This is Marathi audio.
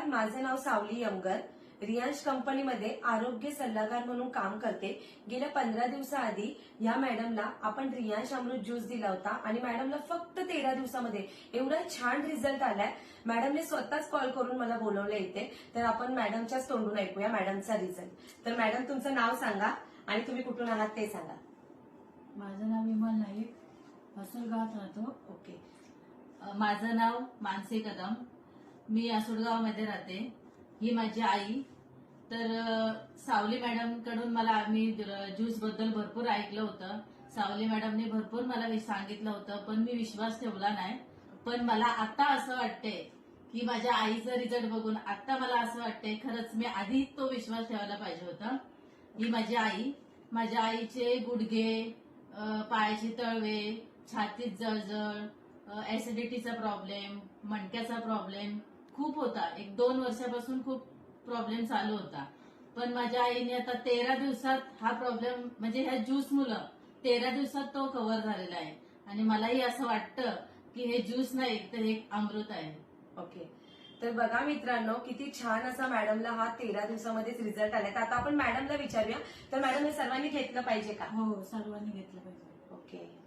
नमस्कार, माझे नाव सावली यमगर. रियांश कंपनीमध्ये आरोग्य सल्लागार म्हणून काम करते. गेल्या 15 दिवसाआधी या मॅडमला आपण रियांश अमृत ज्यूस दिला होता आणि मॅडमला फक्त 13 दिवसामध्ये एवढा छान रिझल्ट आलाय. मॅडमने स्वतःच कॉल करून मला बोलवलं इथे, तर आपण मॅडमच्याच तोंडून ऐकूया मॅडमचा रिझल्ट. तर मॅडम, तुमचं नाव सांगा आणि तुम्ही कुठून आहात ते सांगा. माझं नाव विमल नाईक, असुरगावात राहतो. ओके. माझं नाव मानसी कदम, मी असुरगावमध्ये राहते. ही माझी आई. तर सावली मॅडम कडून मला मी ज्यूस बद्दल भरपूर ऐकलं होतं. सावली मॅडमने भरपूर मला सांगितलं होतं, पण मी विश्वास ठेवला नाही. पण मला आता असं वाटतंय की माझ्या आईचं रिझल्ट बघून आता मला असं वाटतंय खरंच मी आधी तो विश्वास ठेवायला पाहिजे होता. ही माझी आई. माझ्या आईचे गुडघे, पायाचे तळवे, छातीत जळजळ, ऍसिडिटीचा प्रॉब्लेम, मणक्याचा प्रॉब्लेम खूप होता. 1-2 वर्षापासून खूप प्रॉब्लेम चालू होता. पण माझ्या आईने आता 13 दिवसात हा प्रॉब्लेम म्हणजे ह्या ज्यूस मुलं 13 दिवसात तो कव्हर झालेला आहे. आणि मलाही असं वाटतं की हे ज्यूस नाही तर एक अमृत आहे. ओके. तर बघा मित्रांनो, किती छान असा मॅडमला हा 13 दिवसामध्येच रिझल्ट आलाय. तर आता आपण मॅडमला विचारूया, तर मॅडम हे सर्वांनी घेतलं पाहिजे का? हो, सर्वांनी घेतलं पाहिजे. ओके.